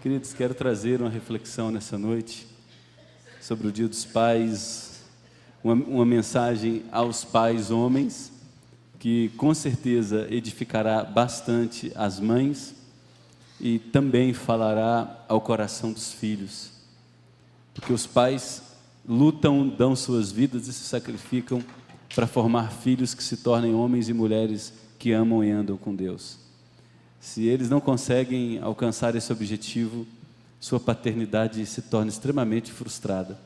Queridos, quero trazer uma reflexão nessa noite sobre o Dia dos Pais, uma mensagem aos pais homens, que com certeza edificará bastante as mães e também falará ao coração dos filhos, porque os pais lutam, dão suas vidas e se sacrificam para formar filhos que se tornem homens e mulheres que amam e andam com Deus. Se eles não conseguem alcançar esse objetivo, sua paternidade se torna extremamente frustrada.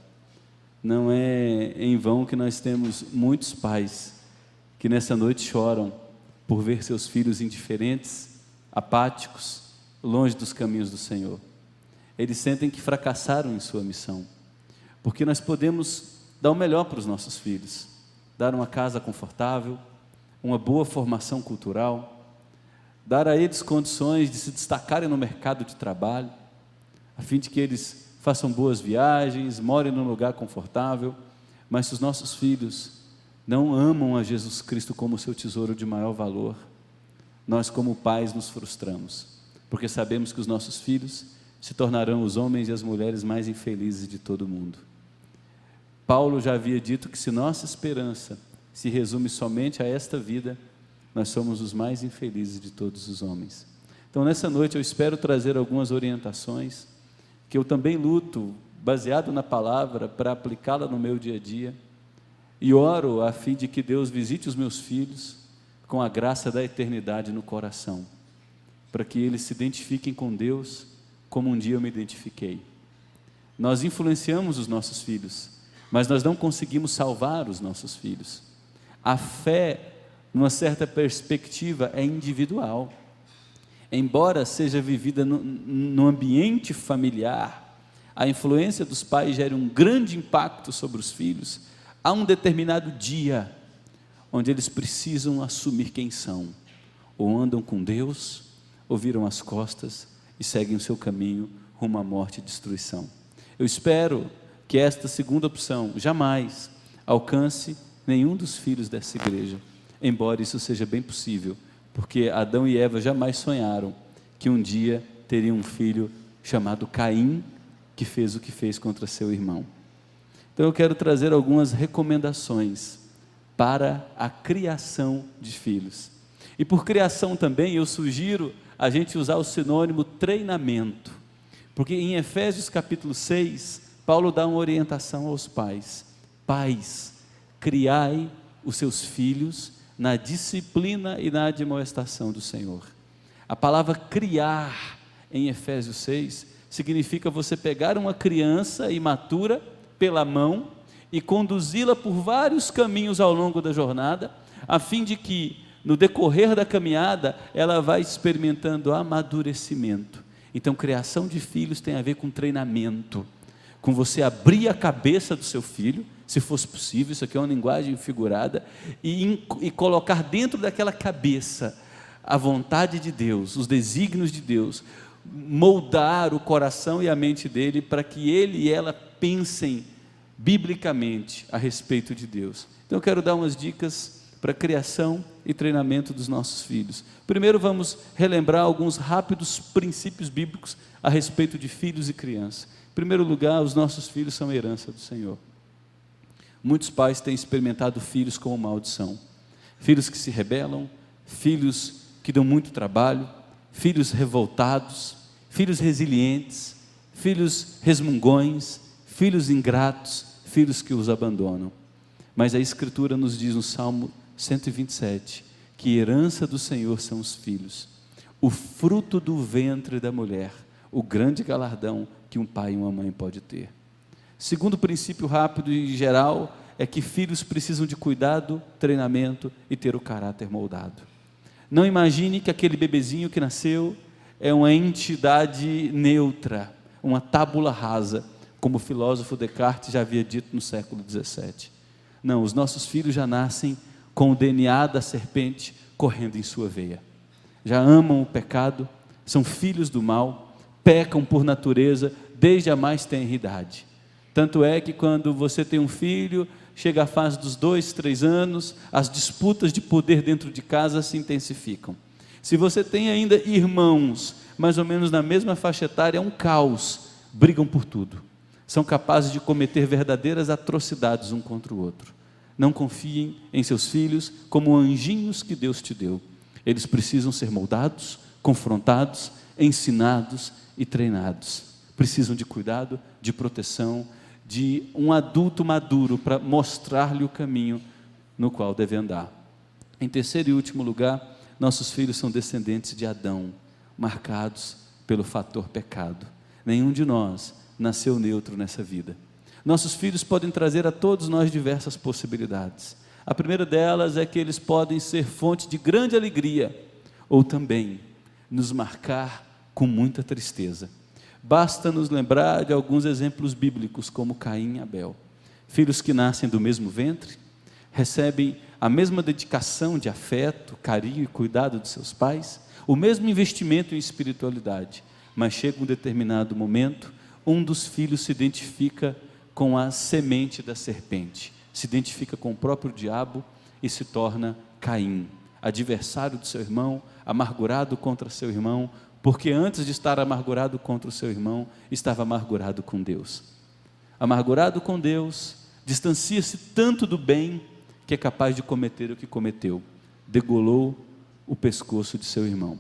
Não é em vão que nós temos muitos pais que nessa noite choram por ver seus filhos indiferentes, apáticos, longe dos caminhos do Senhor. Eles sentem que fracassaram em sua missão, porque nós podemos dar o melhor para os nossos filhos, dar uma casa confortável, uma boa formação cultural, dar a eles condições de se destacarem no mercado de trabalho, a fim de que eles façam boas viagens, morem num lugar confortável. Mas se os nossos filhos não amam a Jesus Cristo como seu tesouro de maior valor, nós como pais nos frustramos, porque sabemos que os nossos filhos se tornarão os homens e as mulheres mais infelizes de todo o mundo. Paulo já havia dito que se nossa esperança se resume somente a esta vida, nós somos os mais infelizes de todos os homens. Então nessa noite eu espero trazer algumas orientações, que eu também luto, baseado na palavra, para aplicá-la no meu dia a dia, e oro a fim de que Deus visite os meus filhos com a graça da eternidade no coração, para que eles se identifiquem com Deus como um dia eu me identifiquei. Nós influenciamos os nossos filhos, mas nós não conseguimos salvar os nossos filhos. A fé, numa certa perspectiva, é individual. Embora seja vivida no ambiente familiar, a influência dos pais gera um grande impacto sobre os filhos. Há um determinado dia onde eles precisam assumir quem são, ou andam com Deus, ou viram as costas e seguem o seu caminho rumo à morte e destruição. Eu espero que esta segunda opção jamais alcance nenhum dos filhos dessa igreja, embora isso seja bem possível, porque Adão e Eva jamais sonharam que um dia teriam um filho chamado Caim, que fez o que fez contra seu irmão. Então eu quero trazer algumas recomendações para a criação de filhos. E por criação também eu sugiro a gente usar o sinônimo treinamento, porque em Efésios capítulo 6, Paulo dá uma orientação aos pais: pais, criai os seus filhos na disciplina e na admoestação do Senhor. A palavra criar em Efésios 6 significa você pegar uma criança imatura pela mão e conduzi-la por vários caminhos ao longo da jornada, a fim de que no decorrer da caminhada ela vai experimentando amadurecimento. Então criação de filhos tem a ver com treinamento, com você abrir a cabeça do seu filho, se fosse possível, isso aqui é uma linguagem figurada, e colocar dentro daquela cabeça a vontade de Deus, os desígnios de Deus, moldar o coração e a mente dele para que ele e ela pensem biblicamente a respeito de Deus. Então eu quero dar umas dicas para a criação e treinamento dos nossos filhos. Primeiro vamos relembrar alguns rápidos princípios bíblicos a respeito de filhos e crianças. Em primeiro lugar, os nossos filhos são herança do Senhor. Muitos pais têm experimentado filhos como maldição, filhos que se rebelam, filhos que dão muito trabalho, filhos revoltados, filhos resilientes, filhos resmungões, filhos ingratos, filhos que os abandonam. Mas a Escritura nos diz no Salmo 127, que herança do Senhor são os filhos, o fruto do ventre da mulher, o grande galardão que um pai e uma mãe pode ter. Segundo princípio rápido e geral, é que filhos precisam de cuidado, treinamento e ter o caráter moldado. Não imagine que aquele bebezinho que nasceu é uma entidade neutra, uma tábula rasa, como o filósofo Descartes já havia dito no século 17. Não, os nossos filhos já nascem com o DNA da serpente correndo em sua veia. Já amam o pecado, são filhos do mal, pecam por natureza desde a mais tenra idade. Tanto é que quando você tem um filho, chega à fase dos 2, 3 anos, as disputas de poder dentro de casa se intensificam. Se você tem ainda irmãos mais ou menos na mesma faixa etária, é um caos, brigam por tudo, são capazes de cometer verdadeiras atrocidades um contra o outro. Não confiem em seus filhos como anjinhos que Deus te deu. Eles precisam ser moldados, confrontados, ensinados e treinados. Precisam de cuidado, de proteção, de um adulto maduro para mostrar-lhe o caminho no qual deve andar. Em terceiro e último lugar, nossos filhos são descendentes de Adão, marcados pelo fator pecado. Nenhum de nós nasceu neutro nessa vida. Nossos filhos podem trazer a todos nós diversas possibilidades. A primeira delas é que eles podem ser fonte de grande alegria, ou também nos marcar com muita tristeza. Basta nos lembrar de alguns exemplos bíblicos, como Caim e Abel. Filhos que nascem do mesmo ventre, recebem a mesma dedicação de afeto, carinho e cuidado de seus pais, o mesmo investimento em espiritualidade, mas chega um determinado momento, um dos filhos se identifica com a semente da serpente, se identifica com o próprio diabo e se torna Caim, adversário do seu irmão, amargurado contra seu irmão, porque antes de estar amargurado contra o seu irmão, estava amargurado com Deus. Amargurado com Deus, distancia-se tanto do bem, que é capaz de cometer o que cometeu, degolou o pescoço de seu irmão.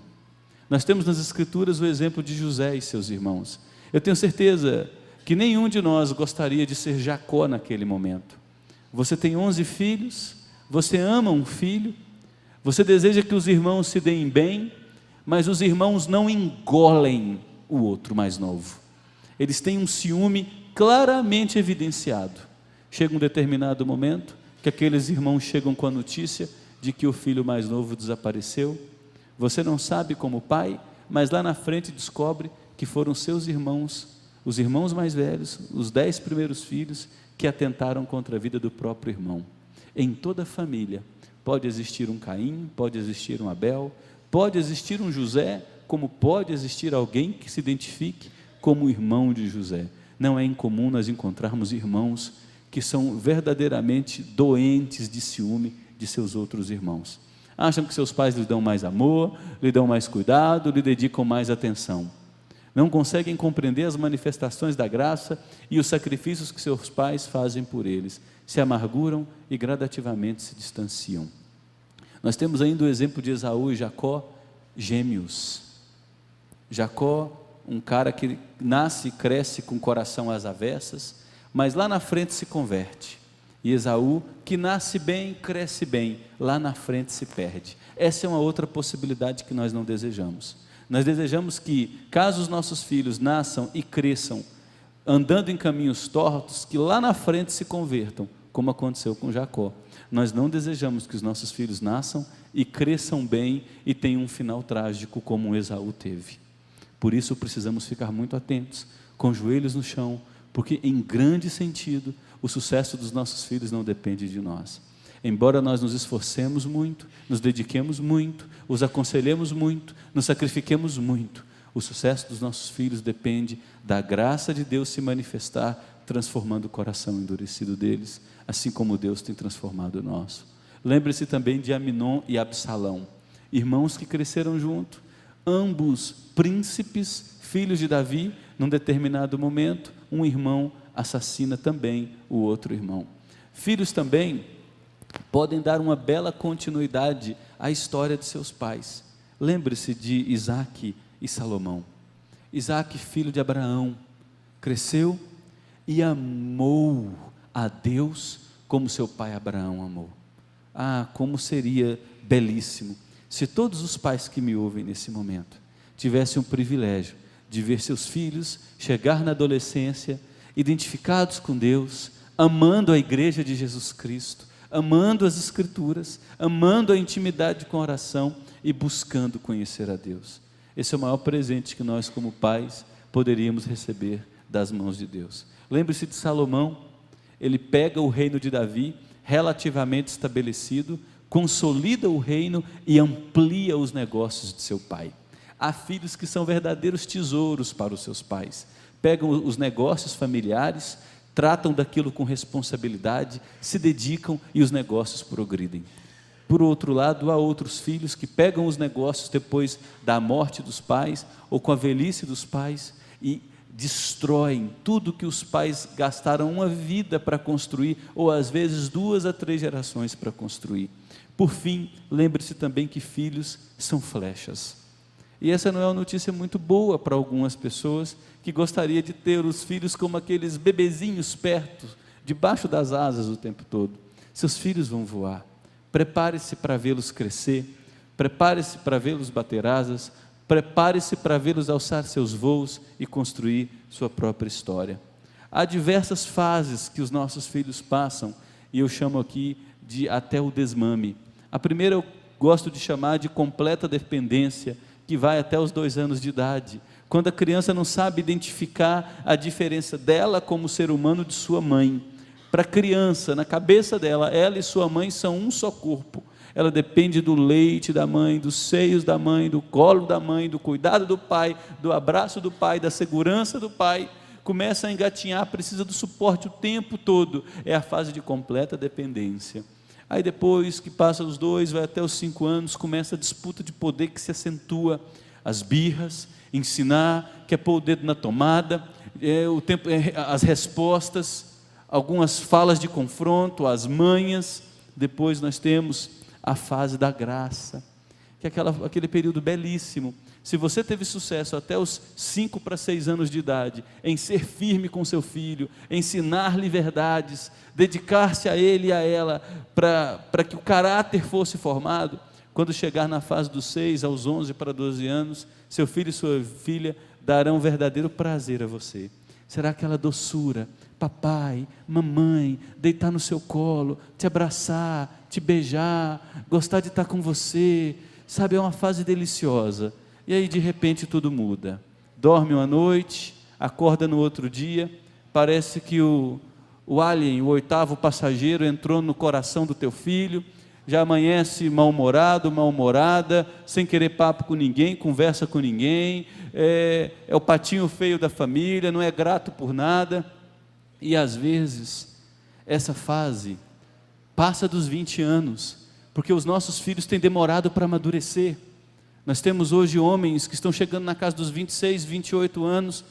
Nós temos nas Escrituras o exemplo de José e seus irmãos. Eu tenho certeza que nenhum de nós gostaria de ser Jacó naquele momento. Você tem 11 filhos, você ama um filho, você deseja que os irmãos se deem bem, mas os irmãos não engolem o outro mais novo. Eles têm um ciúme claramente evidenciado. Chega um determinado momento que aqueles irmãos chegam com a notícia de que o filho mais novo desapareceu. Você não sabe como pai, mas lá na frente descobre que foram seus irmãos, os irmãos mais velhos, os 10 primeiros filhos, que atentaram contra a vida do próprio irmão. Em toda família pode existir um Caim, pode existir um Abel, pode existir um José, como pode existir alguém que se identifique como irmão de José. Não é incomum nós encontrarmos irmãos que são verdadeiramente doentes de ciúme de seus outros irmãos. Acham que seus pais lhe dão mais amor, lhe dão mais cuidado, lhe dedicam mais atenção. Não conseguem compreender as manifestações da graça e os sacrifícios que seus pais fazem por eles. Se amarguram e gradativamente se distanciam. Nós temos ainda o exemplo de Esaú e Jacó, gêmeos. Jacó, um cara que nasce e cresce com o coração às avessas, mas lá na frente se converte. E Esaú, que nasce bem, cresce bem, lá na frente se perde. Essa é uma outra possibilidade que nós não desejamos. Nós desejamos que, caso os nossos filhos nasçam e cresçam, andando em caminhos tortos, que lá na frente se convertam, como aconteceu com Jacó. Nós não desejamos que os nossos filhos nasçam e cresçam bem e tenham um final trágico como Esaú teve. Por isso precisamos ficar muito atentos, com os joelhos no chão, porque em grande sentido, o sucesso dos nossos filhos não depende de nós. Embora nós nos esforcemos muito, nos dediquemos muito, os aconselhemos muito, nos sacrifiquemos muito, o sucesso dos nossos filhos depende da graça de Deus se manifestar, transformando o coração endurecido deles, assim como Deus tem transformado o nosso. Lembre-se também de Aminon e Absalão, irmãos que cresceram junto, ambos príncipes, filhos de Davi. Num determinado momento, um irmão assassina também o outro irmão. Filhos também podem dar uma bela continuidade à história de seus pais. Lembre-se de Isaque e Salomão. Isaque, filho de Abraão, cresceu e amou a Deus como seu pai Abraão amou. Ah, como seria belíssimo se todos os pais que me ouvem nesse momento tivessem o privilégio de ver seus filhos chegar na adolescência, identificados com Deus, amando a igreja de Jesus Cristo, amando as Escrituras, amando a intimidade com a oração e buscando conhecer a Deus. Esse é o maior presente que nós, como pais, poderíamos receber das mãos de Deus. Lembre-se de Salomão. Ele pega o reino de Davi, relativamente estabelecido, consolida o reino e amplia os negócios de seu pai. Há filhos que são verdadeiros tesouros para os seus pais. Pegam os negócios familiares, tratam daquilo com responsabilidade, se dedicam e os negócios progridem. por outro lado, há outros filhos que pegam os negócios depois da morte dos pais, ou com a velhice dos pais, e destroem tudo que os pais gastaram uma vida para construir, ou às vezes 2 a 3 gerações para construir. Por fim, lembre-se também que filhos são flechas. E essa não é uma notícia muito boa para algumas pessoas que gostaria de ter os filhos como aqueles bebezinhos perto, debaixo das asas o tempo todo. Seus filhos vão voar. Prepare-se para vê-los crescer, prepare-se para vê-los bater asas, prepare-se para vê-los alçar seus voos e construir sua própria história. Há diversas fases que os nossos filhos passam, e eu chamo aqui de até o desmame. A primeira eu gosto de chamar de completa dependência, que vai até os 2 anos de idade, quando a criança não sabe identificar a diferença dela como ser humano de sua mãe. Para a criança, na cabeça dela, ela e sua mãe são um só corpo. Ela depende do leite da mãe, dos seios da mãe, do colo da mãe, do cuidado do pai, do abraço do pai, da segurança do pai. Começa a engatinhar, precisa do suporte o tempo todo. É a fase de completa dependência. Aí depois que passa os 2, vai até os 5 anos, começa a disputa de poder que se acentua. As birras, ensinar, quer pôr o dedo na tomada, as respostas, algumas falas de confronto, as manhas. Depois nós temos a fase da graça, que é aquele período belíssimo. Se você teve sucesso até os 5 para 6 anos de idade, em ser firme com seu filho, ensinar-lhe verdades, dedicar-se a ele e a ela, para que o caráter fosse formado, quando chegar na fase dos 6 aos 11 para 12 anos, seu filho e sua filha darão verdadeiro prazer a você. Será aquela doçura, papai, mamãe, deitar no seu colo, te abraçar, te beijar, gostar de estar com você, sabe, é uma fase deliciosa. E aí de repente tudo muda. Dorme uma noite, acorda no outro dia, parece que o alien, o 8º passageiro, entrou no coração do teu filho, já amanhece mal-humorado, mal-humorada, sem querer papo com ninguém, conversa com ninguém, é o patinho feio da família, não é grato por nada. E às vezes, essa fase passa dos 20 anos, porque os nossos filhos têm demorado para amadurecer. Nós temos hoje homens que estão chegando na casa dos 26, 28 anos,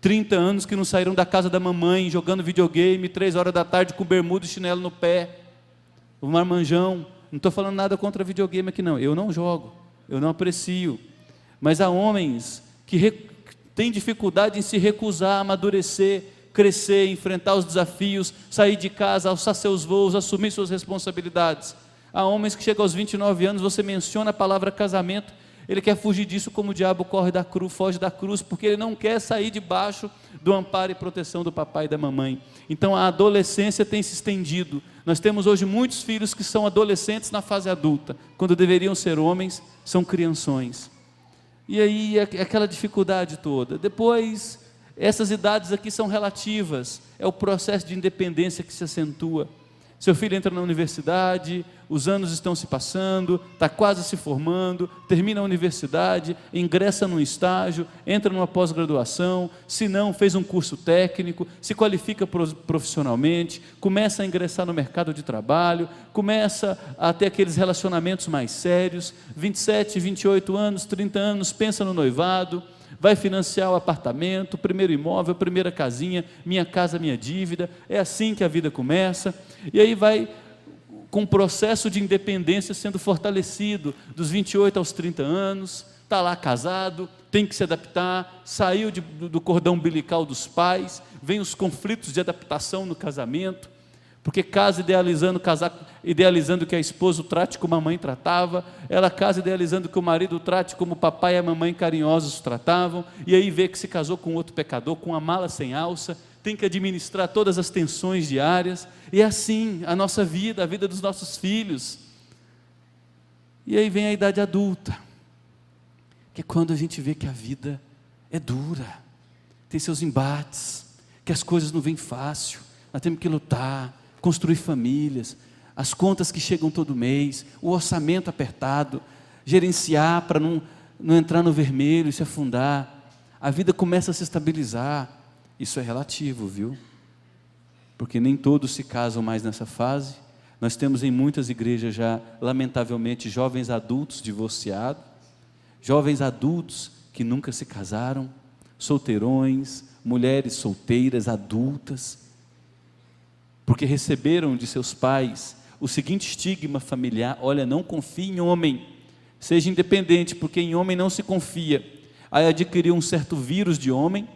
30 anos, que não saíram da casa da mamãe, jogando videogame, 3 horas da tarde com bermuda e chinelo no pé, o marmanjão. Não estou falando nada contra videogame aqui não, eu não jogo, eu não aprecio, mas há homens que têm dificuldade em se recusar a amadurecer, crescer, enfrentar os desafios, sair de casa, alçar seus voos, assumir suas responsabilidades. Há homens que chegam aos 29 anos, você menciona a palavra casamento, ele quer fugir disso como o diabo foge da cruz, porque ele não quer sair debaixo do amparo e proteção do papai e da mamãe. Então a adolescência tem se estendido. Nós temos hoje muitos filhos que são adolescentes na fase adulta, quando deveriam ser homens, são crianções. E aí é aquela dificuldade toda. Depois, essas idades aqui são relativas, é o processo de independência que se acentua. Seu filho entra na universidade, os anos estão se passando, está quase se formando, termina a universidade, ingressa num estágio, entra numa pós-graduação, se não, fez um curso técnico, se qualifica profissionalmente, começa a ingressar no mercado de trabalho, começa a ter aqueles relacionamentos mais sérios, 27, 28 anos, 30 anos, pensa no noivado, vai financiar o apartamento, o primeiro imóvel, a primeira casinha, minha casa, minha dívida. É assim que a vida começa, e aí vai com um processo de independência sendo fortalecido, dos 28 aos 30 anos, está lá casado, tem que se adaptar, saiu do cordão umbilical dos pais, vem os conflitos de adaptação no casamento, porque casa idealizando que a esposa o trate como a mãe tratava, ela casa idealizando que o marido o trate como o papai e a mamãe carinhosos tratavam, e aí vê que se casou com outro pecador, com uma mala sem alça, tem que administrar todas as tensões diárias, e é assim a nossa vida, a vida dos nossos filhos. E aí vem a idade adulta, que é quando a gente vê que a vida é dura, tem seus embates, que as coisas não vêm fácil, nós temos que lutar, construir famílias, as contas que chegam todo mês, o orçamento apertado, gerenciar para não entrar no vermelho e se afundar. A vida começa a se estabilizar. Isso é relativo, viu? Porque nem todos se casam mais nessa fase. Nós temos em muitas igrejas já, lamentavelmente, jovens adultos divorciados, jovens adultos que nunca se casaram, solteirões, mulheres solteiras, adultas, porque receberam de seus pais o seguinte estigma familiar: olha, não confie em homem, seja independente, porque em homem não se confia. Aí adquiriu um certo vírus de homem,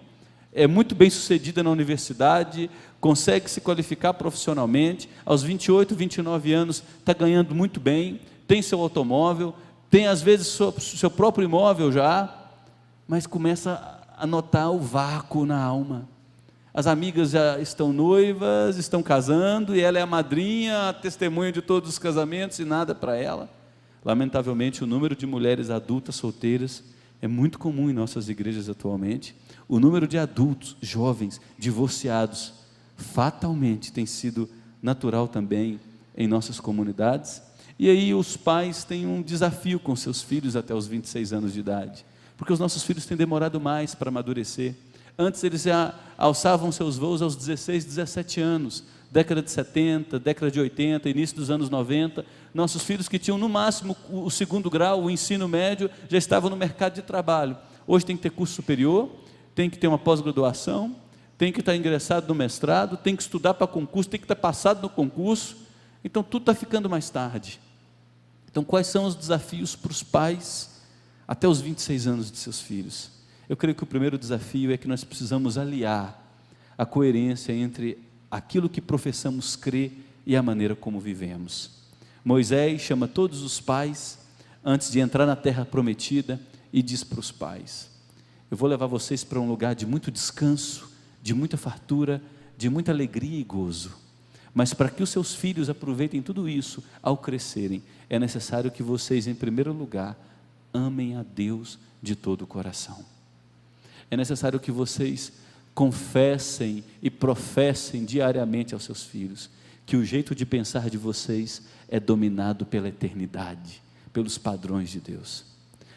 é muito bem sucedida na universidade, consegue se qualificar profissionalmente, aos 28, 29 anos, está ganhando muito bem, tem seu automóvel, tem às vezes seu próprio imóvel já, mas começa a notar o vácuo na alma. As amigas já estão noivas, estão casando, e ela é a madrinha, a testemunha de todos os casamentos, e nada para ela. Lamentavelmente, o número de mulheres adultas solteiras é muito comum em nossas igrejas atualmente. O número de adultos, jovens, divorciados, fatalmente tem sido natural também em nossas comunidades. E aí os pais têm um desafio com seus filhos até os 26 anos de idade, porque os nossos filhos têm demorado mais para amadurecer. Antes eles já alçavam seus voos aos 16, 17 anos, década de 70, década de 80, início dos anos 90, nossos filhos que tinham no máximo o segundo grau, o ensino médio, já estavam no mercado de trabalho. Hoje tem que ter curso superior, tem que ter uma pós-graduação, tem que estar ingressado no mestrado, tem que estudar para concurso, tem que estar passado no concurso, então tudo está ficando mais tarde. Então quais são os desafios para os pais até os 26 anos de seus filhos? Eu creio que o primeiro desafio é que nós precisamos aliar a coerência entre aquilo que professamos crer e a maneira como vivemos. Moisés chama todos os pais antes de entrar na terra prometida e diz para os pais: eu vou levar vocês para um lugar de muito descanso, de muita fartura, de muita alegria e gozo, mas para que os seus filhos aproveitem tudo isso ao crescerem, é necessário que vocês, em primeiro lugar, amem a Deus de todo o coração. É necessário que vocês confessem e professem diariamente aos seus filhos que o jeito de pensar de vocês é dominado pela eternidade, pelos padrões de Deus.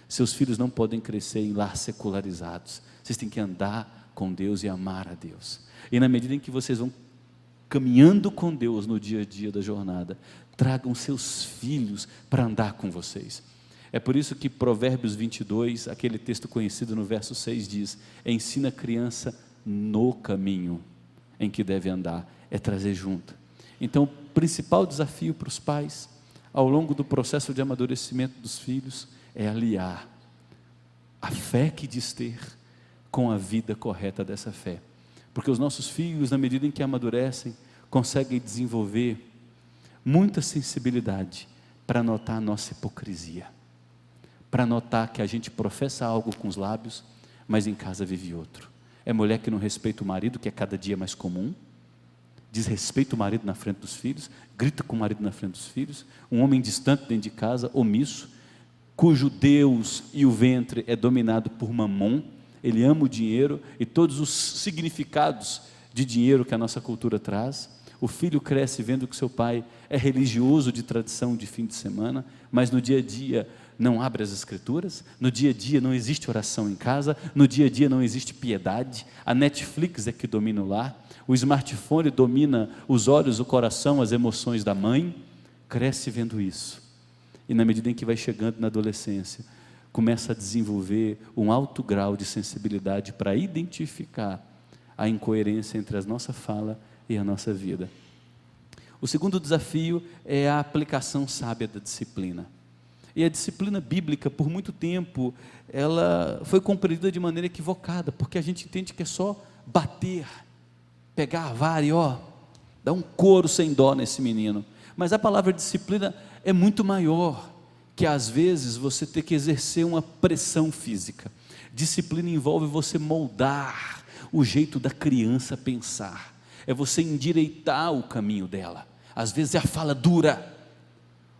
Seus filhos não podem crescer em lar secularizados. Vocês têm que andar com Deus e amar a Deus. E na medida em que vocês vão caminhando com Deus no dia a dia da jornada, tragam seus filhos para andar com vocês. É por isso que Provérbios 22, aquele texto conhecido no verso 6 diz: ensina a criança no caminho em que deve andar, é trazer junto. Então o principal desafio para os pais, ao longo do processo de amadurecimento dos filhos, é aliar a fé que diz ter com a vida correta dessa fé, porque os nossos filhos, na medida em que amadurecem, conseguem desenvolver muita sensibilidade para notar a nossa hipocrisia, para notar que a gente professa algo com os lábios, mas em casa vive outro. É mulher que não respeita o marido, que é cada dia mais comum, desrespeita o marido na frente dos filhos, grita com o marido na frente dos filhos, um homem distante dentro de casa, omisso, cujo Deus e o ventre é dominado por Mamon, ele ama o dinheiro e todos os significados de dinheiro que a nossa cultura traz. O filho cresce vendo que seu pai é religioso de tradição de fim de semana, mas no dia a dia não abre as escrituras, no dia a dia não existe oração em casa, no dia a dia não existe piedade, a Netflix é que domina o lar, o smartphone domina os olhos, o coração, as emoções da mãe. Cresce vendo isso, e na medida em que vai chegando na adolescência, começa a desenvolver um alto grau de sensibilidade para identificar a incoerência entre a nossa fala e a nossa vida. O segundo desafio é a aplicação sábia da disciplina. E a disciplina bíblica, por muito tempo, ela foi compreendida de maneira equivocada, porque a gente entende que é só bater, pegar a vara e dar um couro sem dó nesse menino. Mas a palavra disciplina é muito maior, que às vezes você ter que exercer uma pressão física. Disciplina envolve você moldar o jeito da criança pensar, é você endireitar o caminho dela. Às vezes é a fala dura,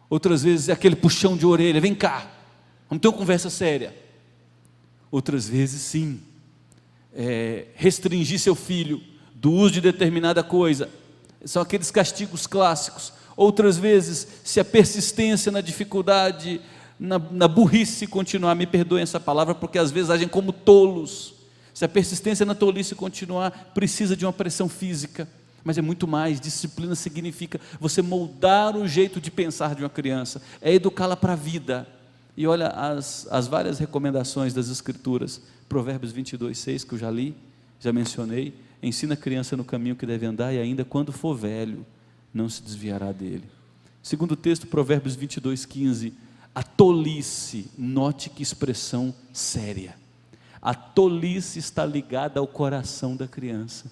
outras vezes é aquele puxão de orelha, vem cá, vamos ter uma conversa séria. Outras vezes sim, restringir seu filho do uso de determinada coisa, são aqueles castigos clássicos. Outras vezes, se a persistência na dificuldade, na burrice continuar, me perdoem essa palavra, porque às vezes agem como tolos, se a persistência na tolice continuar, precisa de uma pressão física. Mas é muito mais. Disciplina significa você moldar o jeito de pensar de uma criança, é educá-la para a vida. E olha as várias recomendações das Escrituras. Provérbios 22:6, que eu já li, já mencionei: ensina a criança no caminho que deve andar, e ainda quando for velho, não se desviará dele. Segundo texto, Provérbios 22:15, a tolice, note que expressão séria, a tolice está ligada ao coração da criança,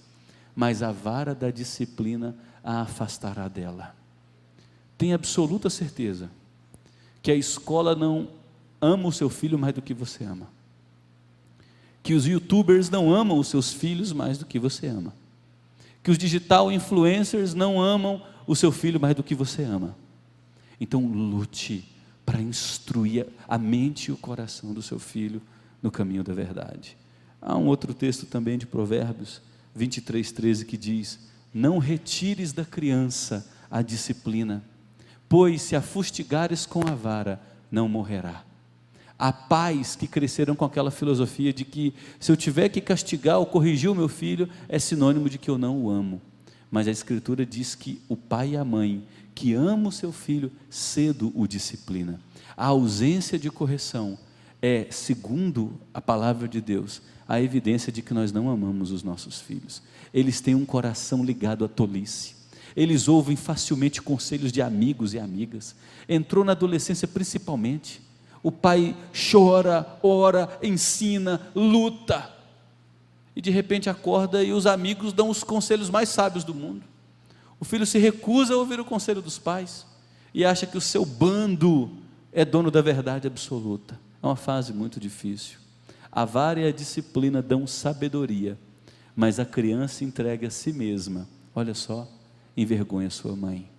mas a vara da disciplina a afastará dela. Tenha absoluta certeza que a escola não ama o seu filho mais do que você ama, que os youtubers não amam os seus filhos mais do que você ama, que os digital influencers não amam o seu filho mais do que você ama. Então lute para instruir a mente e o coração do seu filho no caminho da verdade. Há um outro texto também de Provérbios 23:13 que diz: não retires da criança a disciplina, pois se a fustigares com a vara, não morrerá. Há pais que cresceram com aquela filosofia de que se eu tiver que castigar ou corrigir o meu filho, é sinônimo de que eu não o amo. Mas a Escritura diz que o pai e a mãe que ama o seu filho, cedo o disciplina. A ausência de correção é, segundo a palavra de Deus, a evidência de que nós não amamos os nossos filhos. Eles têm um coração ligado à tolice, eles ouvem facilmente conselhos de amigos e amigas. Entrou na adolescência principalmente, o pai chora, ora, ensina, luta, e de repente acorda e os amigos dão os conselhos mais sábios do mundo. O filho se recusa a ouvir o conselho dos pais e acha que o seu bando é dono da verdade absoluta. É uma fase muito difícil. A vara e a disciplina dão sabedoria, mas a criança entrega a si mesma, olha só, envergonha sua mãe.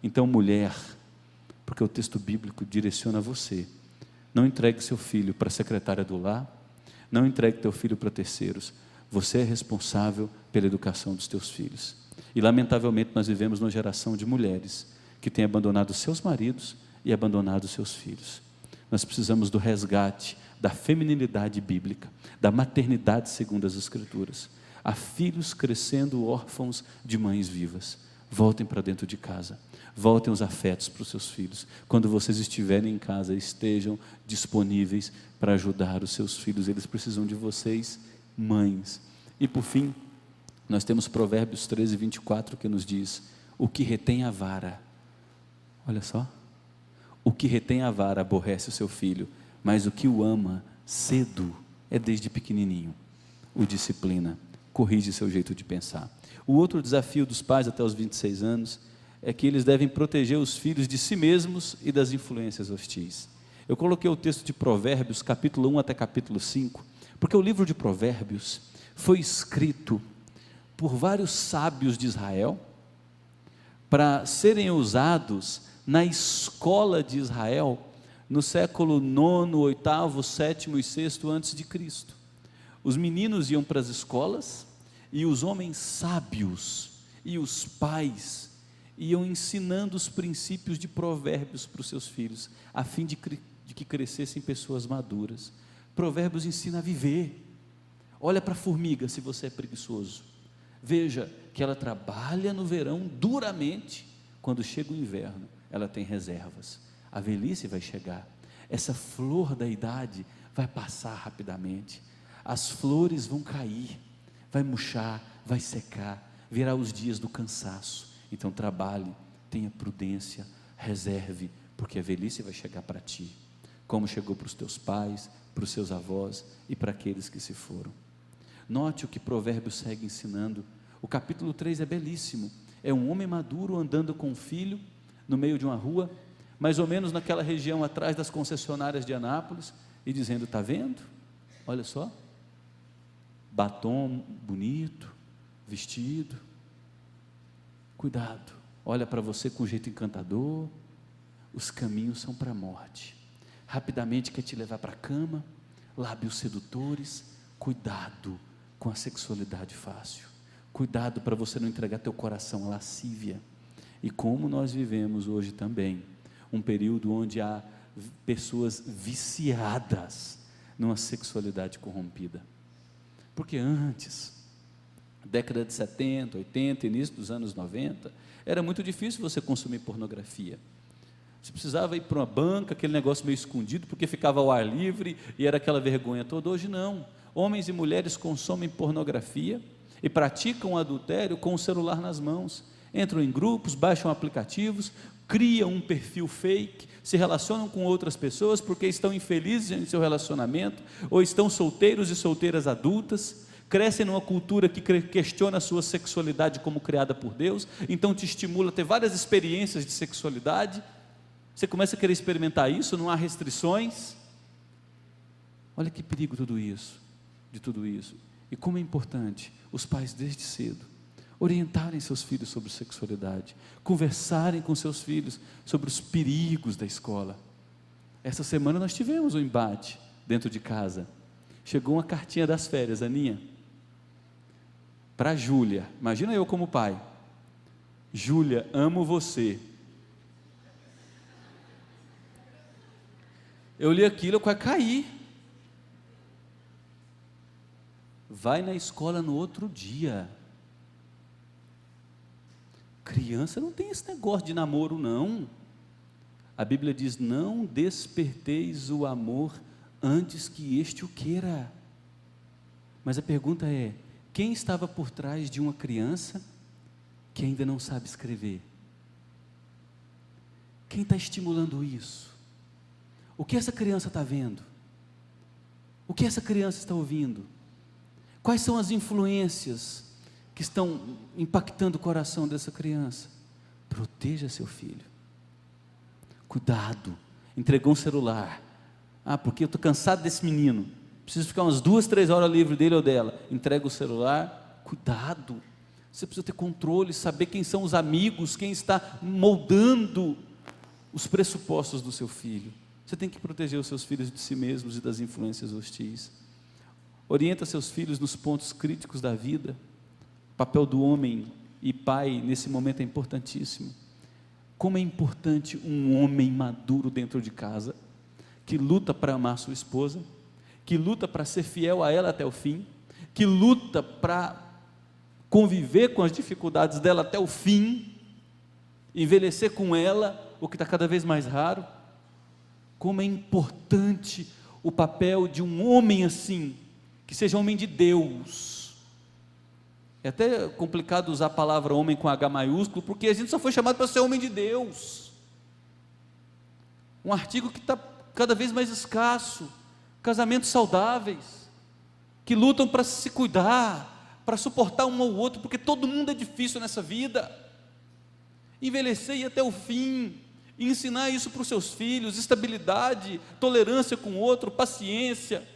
Então, mulher, porque o texto bíblico direciona você, não entregue seu filho para a secretária do lar, não entregue teu filho para terceiros. Você é responsável pela educação dos teus filhos. E lamentavelmente nós vivemos numa geração de mulheres que têm abandonado seus maridos e abandonado seus filhos. Nós precisamos do resgate da feminilidade bíblica, da maternidade segundo as Escrituras. Há filhos crescendo órfãos de mães vivas. Voltem para dentro de casa, voltem os afetos para os seus filhos. Quando vocês estiverem em casa, estejam disponíveis para ajudar os seus filhos. Eles precisam de vocês, mães. E por fim, nós temos Provérbios 13:24 que nos diz: o que retém a vara, olha só, o que retém a vara aborrece o seu filho, mas o que o ama cedo, é desde pequenininho, o disciplina, corrige seu jeito de pensar. O outro desafio dos pais até os 26 anos é que eles devem proteger os filhos de si mesmos e das influências hostis. Eu coloquei o texto de Provérbios, capítulo 1 até capítulo 5, porque o livro de Provérbios foi escrito por vários sábios de Israel, para serem usados na escola de Israel, no século 9, 8, 7 e 6 antes de Cristo. Os meninos iam para as escolas, e os homens sábios, e os pais, iam ensinando os princípios de Provérbios para os seus filhos, a fim de que crescessem pessoas maduras. Provérbios ensina a viver. Olha para a formiga se você é preguiçoso, veja que ela trabalha no verão duramente, quando chega o inverno, ela tem reservas. A velhice vai chegar, essa flor da idade vai passar rapidamente, as flores vão cair, vai murchar, vai secar, virá os dias do cansaço. Então trabalhe, tenha prudência, reserve, porque a velhice vai chegar para ti, como chegou para os teus pais, para os seus avós e para aqueles que se foram. Note o que Provérbios segue ensinando. O capítulo 3 é belíssimo, é um homem maduro andando com um filho, no meio de uma rua, mais ou menos naquela região atrás das concessionárias de Anápolis, e dizendo: está vendo? Olha só, batom bonito, vestido, cuidado, olha para você com um jeito encantador, os caminhos são para a morte, rapidamente quer te levar para a cama, lábios sedutores, cuidado com a sexualidade fácil, cuidado para você não entregar teu coração à lascívia. E como nós vivemos hoje também, um período onde há pessoas viciadas numa sexualidade corrompida, porque antes década de 70, 80, início dos anos 90, era muito difícil você consumir pornografia. Você precisava ir para uma banca, aquele negócio meio escondido, porque ficava ao ar livre e era aquela vergonha toda. Hoje não. Homens e mulheres consomem pornografia e praticam o adultério com o celular nas mãos. Entram em grupos, baixam aplicativos, criam um perfil fake, se relacionam com outras pessoas porque estão infelizes em seu relacionamento, ou estão solteiros e solteiras adultas, crescem numa cultura que questiona a sua sexualidade como criada por Deus, então te estimula a ter várias experiências de sexualidade. Você começa a querer experimentar isso, não há restrições. Olha que perigo de tudo isso. E como é importante os pais desde cedo orientarem seus filhos sobre sexualidade, conversarem com seus filhos sobre os perigos da escola. Essa semana nós tivemos um embate dentro de casa. Chegou uma cartinha das férias, Aninha, para a Júlia. Imagina eu como pai: Júlia, amo você. Eu li aquilo, eu quase caí. Vai na escola no outro dia. Criança não tem esse negócio de namoro, não. A Bíblia diz: não desperteis o amor antes que este o queira. Mas a pergunta é: quem estava por trás de uma criança que ainda não sabe escrever? Quem está estimulando isso? O que essa criança está vendo? O que essa criança está ouvindo? Quais são as influências que estão impactando o coração dessa criança? Proteja seu filho. Cuidado. Entregou um celular. Porque eu estou cansado desse menino. Preciso ficar umas 2, 3 horas livre dele ou dela. Entrega o celular. Cuidado. Você precisa ter controle, saber quem são os amigos, quem está moldando os pressupostos do seu filho. Você tem que proteger os seus filhos de si mesmos e das influências hostis. Orienta seus filhos nos pontos críticos da vida. O papel do homem e pai nesse momento é importantíssimo. Como é importante um homem maduro dentro de casa, que luta para amar sua esposa, que luta para ser fiel a ela até o fim, que luta para conviver com as dificuldades dela até o fim, envelhecer com ela, o que está cada vez mais raro. Como é importante o papel de um homem assim, que seja homem de Deus. É até complicado usar a palavra homem com H maiúsculo, porque a gente só foi chamado para ser homem de Deus. Um artigo que está cada vez mais escasso. Casamentos saudáveis, que lutam para se cuidar, para suportar um ao outro, porque todo mundo é difícil nessa vida. Envelhecer e ir até o fim, e ensinar isso para os seus filhos: estabilidade, tolerância com o outro, paciência.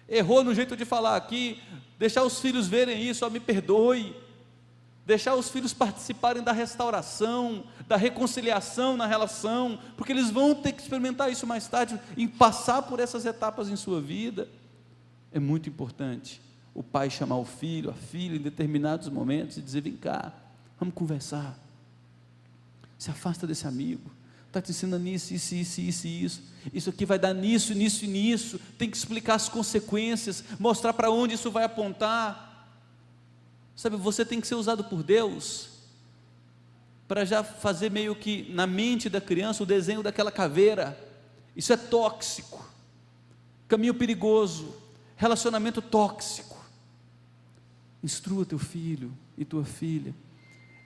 Errou no jeito de falar aqui, deixar os filhos verem isso: me perdoe. Deixar os filhos participarem da restauração, da reconciliação na relação, porque eles vão ter que experimentar isso mais tarde, e passar por essas etapas em sua vida. É muito importante o pai chamar o filho, a filha, em determinados momentos, e dizer: vem cá, vamos conversar. Se afasta desse amigo, está te ensinando isso aqui vai dar nisso, nisso e nisso. Tem que explicar as consequências, mostrar para onde isso vai apontar. Sabe, você tem que ser usado por Deus para já fazer meio que na mente da criança o desenho daquela caveira. Isso é tóxico, caminho perigoso, relacionamento tóxico. Instrua teu filho e tua filha,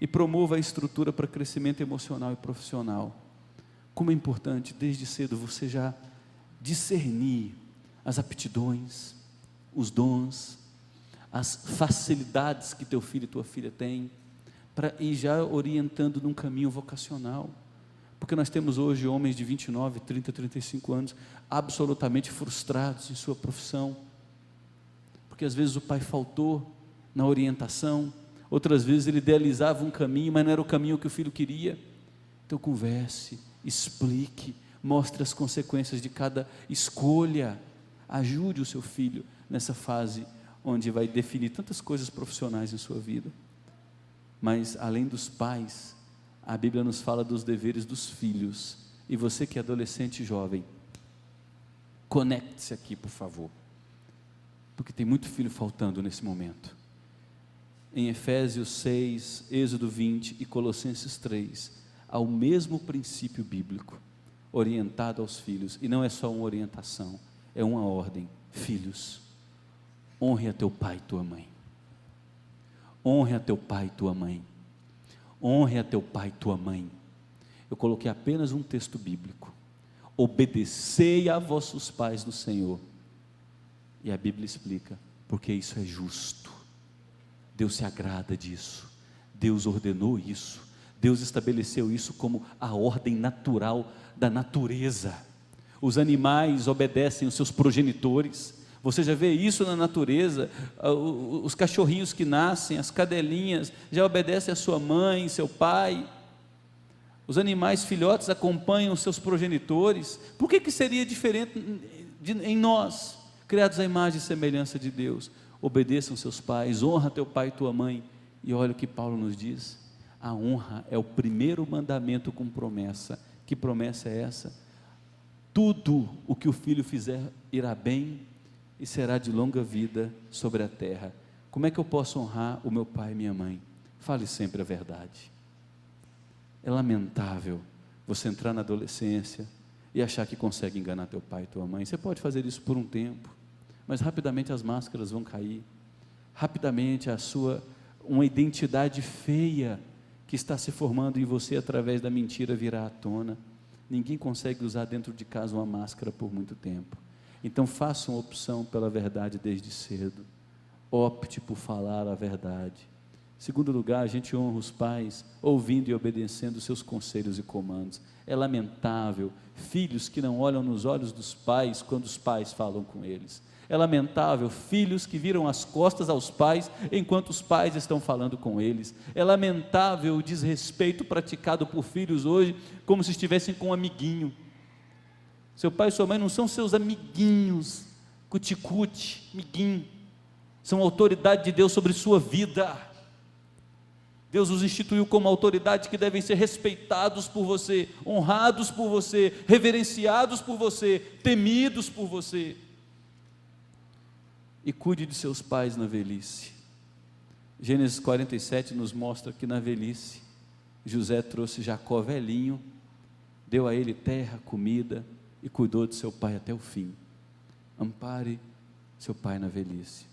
e promova a estrutura para crescimento emocional e profissional. Como é importante desde cedo você já discernir as aptidões, os dons, as facilidades que teu filho e tua filha têm, para ir já orientando num caminho vocacional. Porque nós temos hoje homens de 29, 30, 35 anos absolutamente frustrados em sua profissão, porque às vezes o pai faltou na orientação, outras vezes ele idealizava um caminho, mas não era o caminho que o filho queria. Então converse, explique, mostre as consequências de cada escolha, ajude o seu filho nessa fase onde vai definir tantas coisas profissionais em sua vida. Mas além dos pais, a Bíblia nos fala dos deveres dos filhos. E você que é adolescente e jovem, conecte-se aqui, por favor, porque tem muito filho faltando nesse momento. em Efésios 6, Êxodo 20 e Colossenses 3, há o mesmo princípio bíblico, orientado aos filhos, e não é só uma orientação, é uma ordem: filhos, honre a teu pai e tua mãe, honre a teu pai e tua mãe, honre a teu pai e tua mãe. Eu coloquei apenas um texto bíblico: obedecei a vossos pais no Senhor, e a Bíblia explica, porque isso é justo, Deus se agrada disso, Deus ordenou isso, Deus estabeleceu isso como a ordem natural da natureza. Os animais obedecem os seus progenitores, você já vê isso na natureza, os cachorrinhos que nascem, as cadelinhas, já obedecem a sua mãe, seu pai. Os animais filhotes acompanham os seus progenitores. Por que seria diferente em nós, criados à imagem e semelhança de Deus? Obedeçam seus pais, honra teu pai e tua mãe. E olha o que Paulo nos diz: a honra é o primeiro mandamento com promessa. Que promessa é essa? Tudo o que o filho fizer irá bem e será de longa vida sobre a terra. Como é que eu posso honrar o meu pai e minha mãe? Fale sempre a verdade. É lamentável você entrar na adolescência e achar que consegue enganar teu pai e tua mãe. Você pode fazer isso por um tempo, mas rapidamente as máscaras vão cair, rapidamente uma identidade feia que está se formando em você através da mentira virá à tona. Ninguém consegue usar dentro de casa uma máscara por muito tempo. Então faça uma opção pela verdade desde cedo, opte por falar a verdade. Segundo lugar, a gente honra os pais ouvindo e obedecendo os seus conselhos e comandos. É lamentável filhos que não olham nos olhos dos pais quando os pais falam com eles. É lamentável filhos que viram as costas aos pais enquanto os pais estão falando com eles. É lamentável o desrespeito praticado por filhos hoje, como se estivessem com um amiguinho. Seu pai e sua mãe não são seus amiguinhos, cuticute, amiguinho, são autoridade de Deus sobre sua vida. Deus os instituiu como autoridade que devem ser respeitados por você, honrados por você, reverenciados por você, temidos por você. E cuide de seus pais na velhice. Gênesis 47 nos mostra que na velhice, José trouxe Jacó velhinho, deu a ele terra, comida, e cuidou de seu pai até o fim. Ampare seu pai na velhice.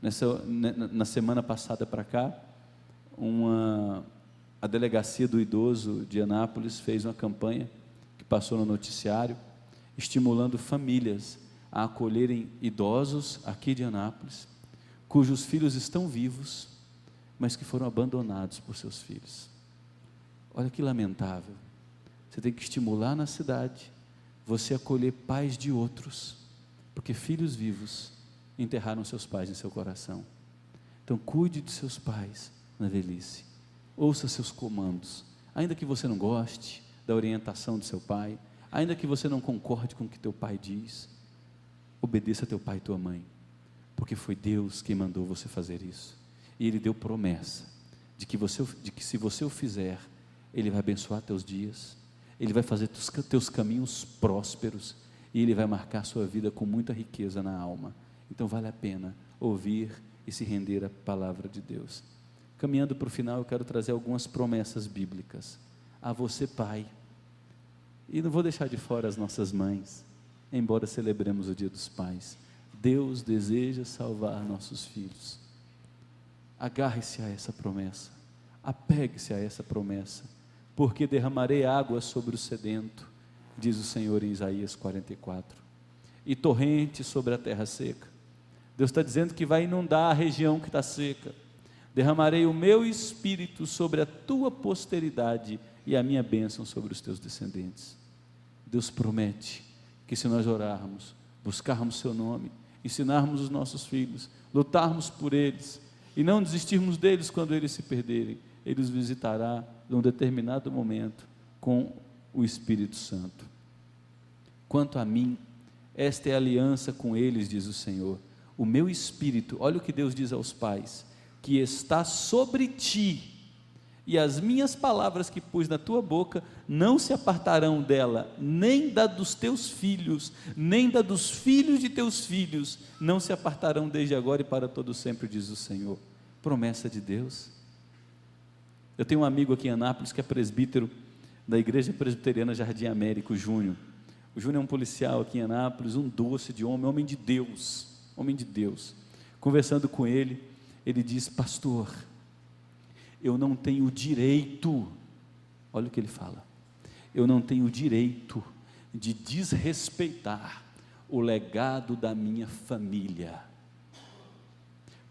Na semana passada para cá, a delegacia do idoso de Anápolis fez uma campanha que passou no noticiário, estimulando famílias a acolherem idosos aqui de Anápolis, cujos filhos estão vivos, mas que foram abandonados por seus filhos. Olha que lamentável. Você tem que estimular na cidade você acolher pais de outros, porque filhos vivos enterraram seus pais em seu coração. Então cuide de seus pais na velhice, ouça seus comandos, ainda que você não goste da orientação do seu pai, ainda que você não concorde com o que teu pai diz, obedeça a teu pai e tua mãe, porque foi Deus quem mandou você fazer isso, e Ele deu promessa, de que se você o fizer, Ele vai abençoar teus dias, Ele vai fazer teus caminhos prósperos, e Ele vai marcar sua vida com muita riqueza na alma. Então vale a pena ouvir e se render à palavra de Deus. Caminhando para o final, eu quero trazer algumas promessas bíblicas a você, pai, e não vou deixar de fora as nossas mães, embora celebremos o Dia dos Pais. Deus deseja salvar nossos filhos. Agarre-se a essa promessa, apegue-se a essa promessa, porque derramarei água sobre o sedento, diz o Senhor em Isaías 44, e torrente sobre a terra seca. Deus está dizendo que vai inundar a região que está seca. Derramarei o meu espírito sobre a tua posteridade e a minha bênção sobre os teus descendentes. Deus promete que se nós orarmos, buscarmos seu nome, ensinarmos os nossos filhos, lutarmos por eles e não desistirmos deles quando eles se perderem, Ele os visitará num determinado momento com o Espírito Santo. Quanto a mim, esta é a aliança com eles, diz o Senhor, o meu Espírito, olha o que Deus diz aos pais, que está sobre ti, e as minhas palavras que pus na tua boca, não se apartarão dela, nem da dos teus filhos, nem da dos filhos de teus filhos, não se apartarão desde agora e para todo sempre, diz o Senhor. promessa de Deus. Eu tenho um amigo aqui em Anápolis que é presbítero da Igreja Presbiteriana Jardim América, o Júnior. O Júnior é um policial aqui em Anápolis, um doce de homem, homem de Deus, homem de Deus. Conversando com ele, ele diz: pastor, eu não tenho direito, olha o que ele fala, eu não tenho direito de desrespeitar o legado da minha família,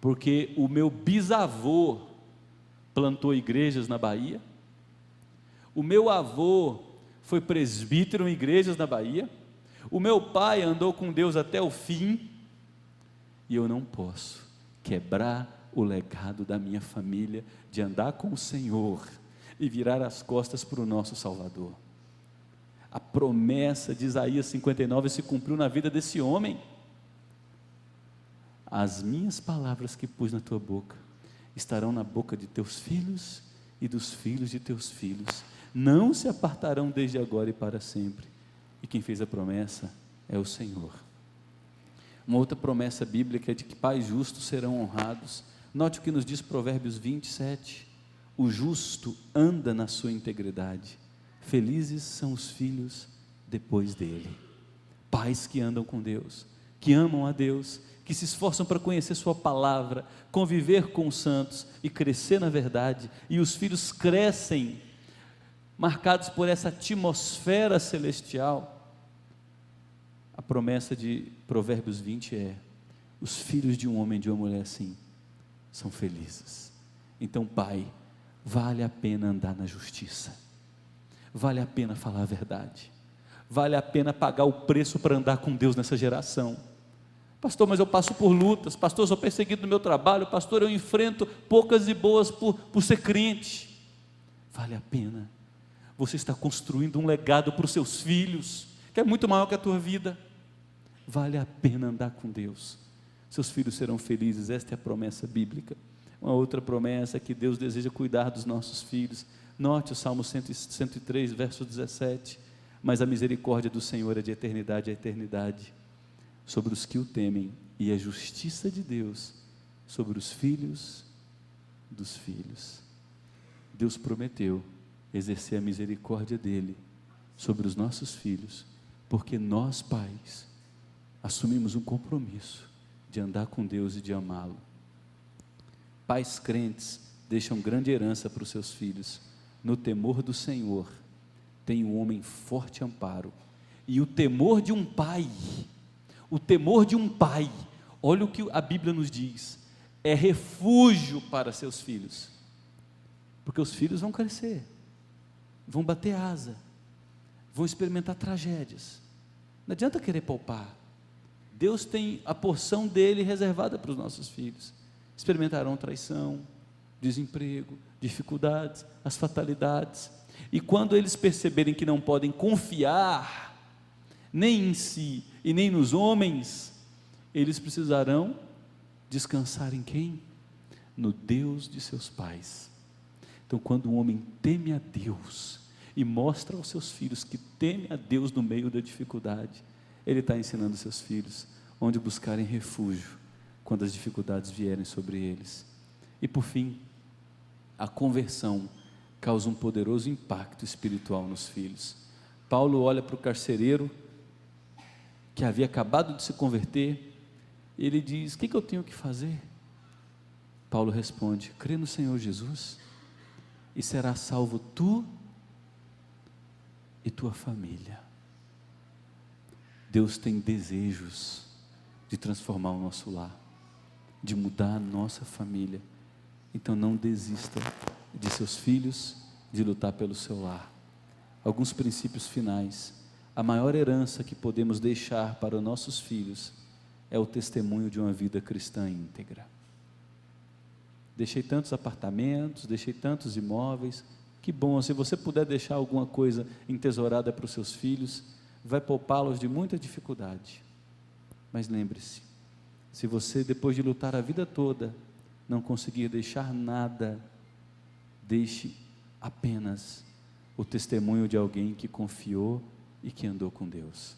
porque o meu bisavô plantou igrejas na Bahia, o meu avô foi presbítero em igrejas na Bahia, o meu pai andou com Deus até o fim, e eu não posso quebrar o legado da minha família, de andar com o Senhor, e virar as costas para o nosso Salvador. A promessa de Isaías 59 se cumpriu na vida desse homem. As minhas palavras que pus na tua boca, estarão na boca de teus filhos, e dos filhos de teus filhos, não se apartarão desde agora e para sempre. E quem fez a promessa é o Senhor. Uma outra promessa bíblica é de que pais justos serão honrados. Note o que nos diz Provérbios 27, o justo anda na sua integridade, felizes são os filhos depois dele. Pais que andam com Deus, que amam a Deus, que se esforçam para conhecer sua palavra, conviver com os santos e crescer na verdade, e os filhos crescem marcados por essa atmosfera celestial. A promessa de Provérbios 20 é: os filhos de um homem e de uma mulher assim são felizes. Então, pai, vale a pena andar na justiça, vale a pena falar a verdade, vale a pena pagar o preço para andar com Deus nessa geração. Pastor, mas eu passo por lutas, pastor, eu sou perseguido no meu trabalho, pastor, eu enfrento poucas e boas por ser crente. Vale a pena. Você está construindo um legado para os seus filhos, que é muito maior que a tua vida. Vale a pena andar com Deus, seus filhos serão felizes. Esta é a promessa bíblica. Uma outra promessa é que Deus deseja cuidar dos nossos filhos. Note o Salmo 103, verso 17, mas a misericórdia do Senhor é de eternidade a eternidade, sobre os que o temem, e a justiça de Deus sobre os filhos dos filhos. Deus prometeu exercer a misericórdia dele sobre os nossos filhos, porque nós, pais, assumimos um compromisso de andar com Deus e de amá-lo. Pais crentes deixam grande herança para os seus filhos. No temor do Senhor tem um homem forte amparo. E o temor de um pai, olha o que a Bíblia nos diz, é refúgio para seus filhos, porque os filhos vão crescer, vão bater asa, vão experimentar tragédias. Não adianta querer poupar. Deus tem a porção dele reservada para os nossos filhos. Experimentarão traição, desemprego, dificuldades, as fatalidades, e quando eles perceberem que não podem confiar nem em si e nem nos homens, eles precisarão descansar em quem? No Deus de seus pais. Então, quando um homem teme a Deus e mostra aos seus filhos que teme a Deus no meio da dificuldade, ele está ensinando seus filhos onde buscarem refúgio quando as dificuldades vierem sobre eles. E por fim, a conversão causa um poderoso impacto espiritual nos filhos. Paulo olha para o carcereiro que havia acabado de se converter, e ele diz: o que eu tenho que fazer? Paulo responde: crê no Senhor Jesus e serás salvo tu e tua família. Deus tem desejos de transformar o nosso lar, de mudar a nossa família. Então não desista de seus filhos, de lutar pelo seu lar. Alguns princípios finais. A maior herança que podemos deixar para os nossos filhos é o testemunho de uma vida cristã íntegra. Deixei tantos apartamentos, deixei tantos imóveis. Que bom, se você puder deixar alguma coisa entesourada para os seus filhos, vai poupá-los de muita dificuldade. Mas lembre-se, se você, depois de lutar a vida toda, não conseguir deixar nada, deixe apenas o testemunho de alguém que confiou e que andou com Deus.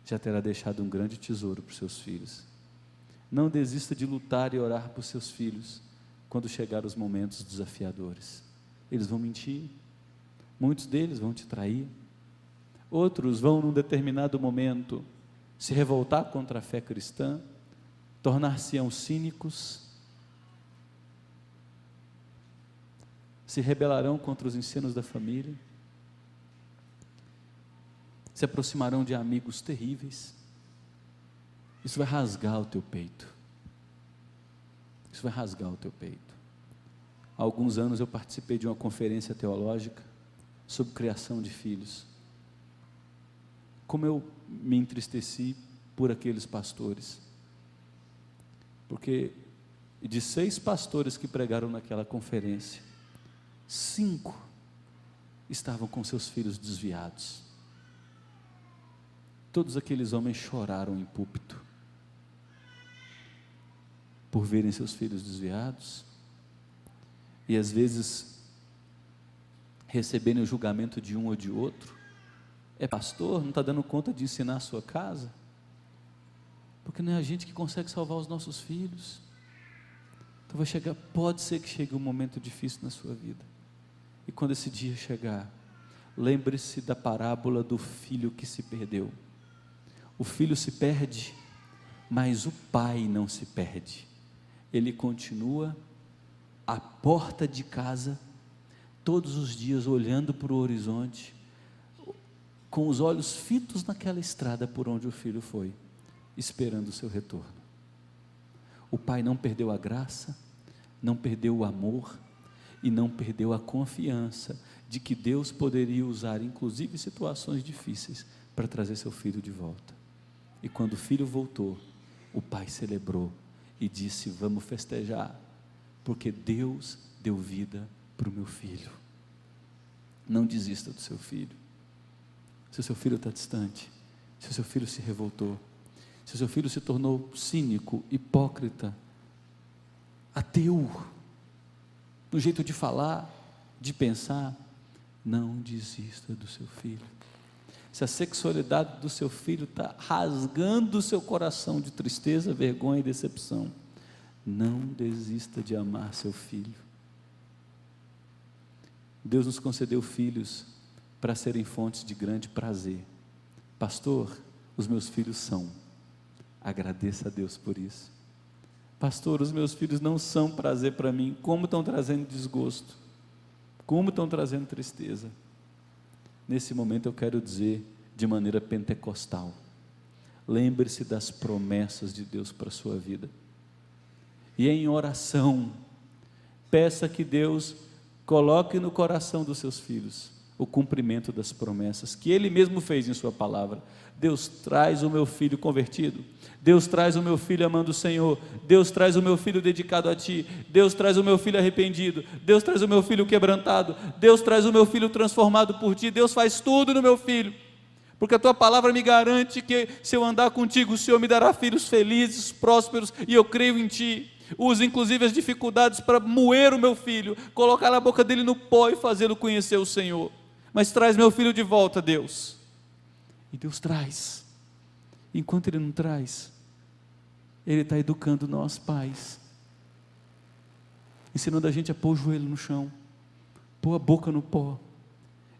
Já terá deixado um grande tesouro para os seus filhos. Não desista de lutar e orar por seus filhos, quando chegar os momentos desafiadores. Eles vão mentir, muitos deles vão te trair, outros vão num determinado momento se revoltar contra a fé cristã, tornar-se-ão cínicos, se rebelarão contra os ensinos da família, se aproximarão de amigos terríveis. Isso vai rasgar o teu peito. Isso vai rasgar o teu peito. Há alguns anos eu participei de uma conferência teológica sobre criação de filhos. Como eu me entristeci por aqueles pastores. Porque de 6 pastores que pregaram naquela conferência, 5 estavam com seus filhos desviados. Todos aqueles homens choraram em púlpito por verem seus filhos desviados e às vezes receberem o julgamento de um ou de outro. É pastor, não está dando conta de ensinar a sua casa, porque não é a gente que consegue salvar os nossos filhos. Então vai chegar, pode ser que chegue um momento difícil na sua vida, e quando esse dia chegar, lembre-se da parábola do filho que se perdeu. O filho se perde, mas o pai não se perde. Ele continua à porta de casa, todos os dias olhando para o horizonte, com os olhos fitos naquela estrada por onde o filho foi, esperando o seu retorno. O pai não perdeu a graça, não perdeu o amor, e não perdeu a confiança de que Deus poderia usar, inclusive situações difíceis, para trazer seu filho de volta. E quando o filho voltou, o pai celebrou e disse: vamos festejar, porque Deus deu vida para o meu filho. Não desista do seu filho. Se o seu filho está distante, se o seu filho se revoltou, se o seu filho se tornou cínico, hipócrita, ateu, no jeito de falar, de pensar, não desista do seu filho. Se a sexualidade do seu filho está rasgando o seu coração de tristeza, vergonha e decepção, não desista de amar seu filho. Deus nos concedeu filhos para serem fontes de grande prazer. Pastor, os meus filhos são. Agradeça a Deus por isso. Pastor, os meus filhos não são prazer para mim. Como estão trazendo desgosto? Como estão trazendo tristeza? Nesse momento eu quero dizer de maneira pentecostal: lembre-se das promessas de Deus para a sua vida, e em oração, peça que Deus coloque no coração dos seus filhos o cumprimento das promessas que Ele mesmo fez em sua palavra. Deus, traz o meu filho convertido. Deus, traz o meu filho amando o Senhor. Deus, traz o meu filho dedicado a Ti. Deus, traz o meu filho arrependido. Deus, traz o meu filho quebrantado. Deus, traz o meu filho transformado por Ti. Deus, faz tudo no meu filho, porque a Tua palavra me garante que se eu andar contigo, o Senhor me dará filhos felizes, prósperos, e eu creio em Ti. Usa inclusive as dificuldades para moer o meu filho, colocar na boca dele no pó e fazê-lo conhecer o Senhor. Mas traz meu filho de volta, Deus. E Deus traz. Enquanto Ele não traz, Ele está educando nós pais, ensinando a gente a pôr o joelho no chão, pôr a boca no pó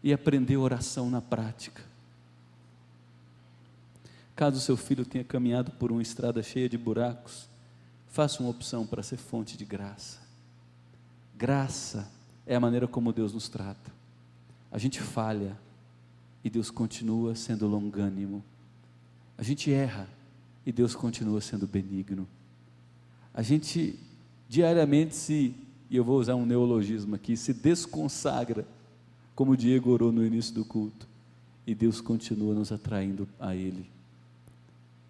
e aprender oração na prática. Caso o seu filho tenha caminhado por uma estrada cheia de buracos, faça uma opção para ser fonte de graça. Graça é a maneira como Deus nos trata. A gente falha e Deus continua sendo longânimo. A gente erra e Deus continua sendo benigno. A gente diariamente e eu vou usar um neologismo aqui, se desconsagra, como o Diego orou no início do culto, e Deus continua nos atraindo a Ele.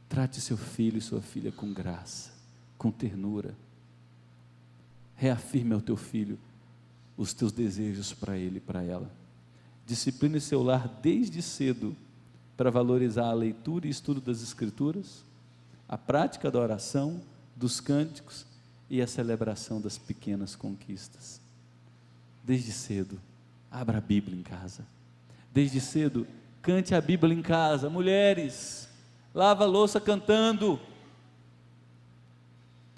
Trate seu filho e sua filha com graça, com ternura. Reafirme ao teu filho os teus desejos para ele e para ela. Discipline seu lar desde cedo para valorizar a leitura e estudo das Escrituras, a prática da oração, dos cânticos e a celebração das pequenas conquistas. Desde cedo, abra a Bíblia em casa. Desde cedo, cante a Bíblia em casa. Mulheres, lava a louça cantando,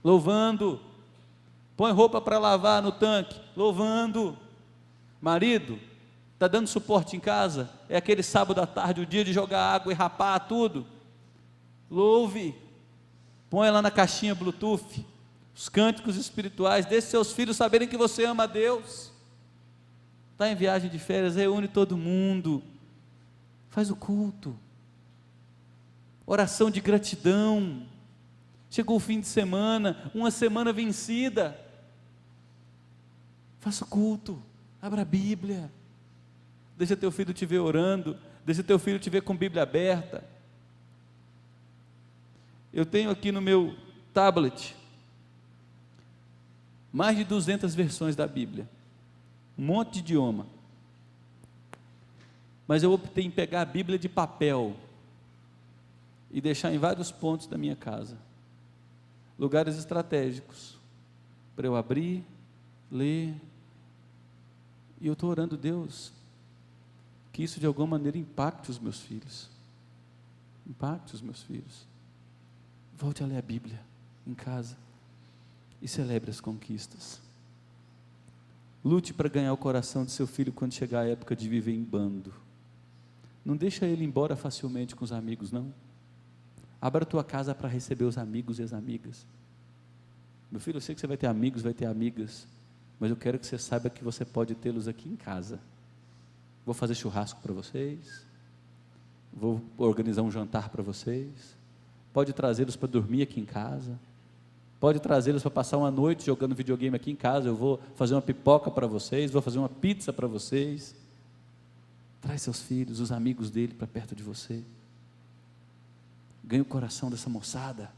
louvando. Põe roupa para lavar no tanque, louvando. Marido, está dando suporte em casa? É aquele sábado à tarde, o dia de jogar água e rapar tudo. Louve. Põe lá na caixinha Bluetooth os cânticos espirituais. Deixe seus filhos saberem que você ama a Deus. Está em viagem de férias, reúne todo mundo. Faz o culto. Oração de gratidão. Chegou o fim de semana, uma semana vencida. Faça o culto, abra a Bíblia. Deixa teu filho te ver orando, deixa teu filho te ver com a Bíblia aberta. Eu tenho aqui no meu tablet mais de 200 versões da Bíblia, um monte de idioma. Mas eu optei em pegar a Bíblia de papel e deixar em vários pontos da minha casa, lugares estratégicos, para eu abrir, ler, e eu estou orando, Deus, que isso de alguma maneira impacte os meus filhos, volte a ler a Bíblia em casa, e celebre as conquistas, lute para ganhar o coração de seu filho quando chegar a época de viver em bando, não deixa ele ir embora facilmente com os amigos, não. Abra a tua casa para receber os amigos e as amigas. Meu filho, eu sei que você vai ter amigos, vai ter amigas, mas eu quero que você saiba que você pode tê-los aqui em casa. Vou fazer churrasco para vocês, vou organizar um jantar para vocês, pode trazê-los para dormir aqui em casa, pode trazê-los para passar uma noite jogando videogame aqui em casa, eu vou fazer uma pipoca para vocês, vou fazer uma pizza para vocês. Traz seus filhos, os amigos dele para perto de você. Ganhe o coração dessa moçada.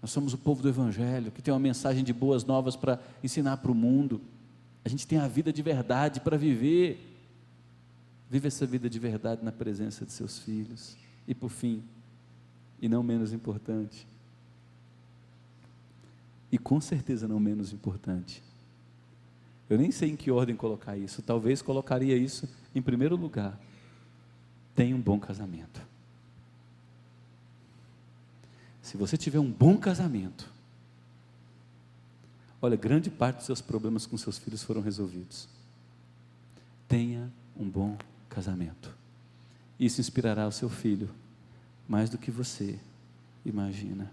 Nós somos o povo do Evangelho, que tem uma mensagem de boas novas para ensinar para o mundo. A gente tem a vida de verdade para viver. Vive essa vida de verdade na presença de seus filhos. E por fim, e não menos importante, e com certeza não menos importante, eu nem sei em que ordem colocar isso, talvez colocaria isso em primeiro lugar: tenha um bom casamento. Se você tiver um bom casamento, olha, grande parte dos seus problemas com seus filhos foram resolvidos. Tenha um bom casamento. Isso inspirará o seu filho mais do que você imagina.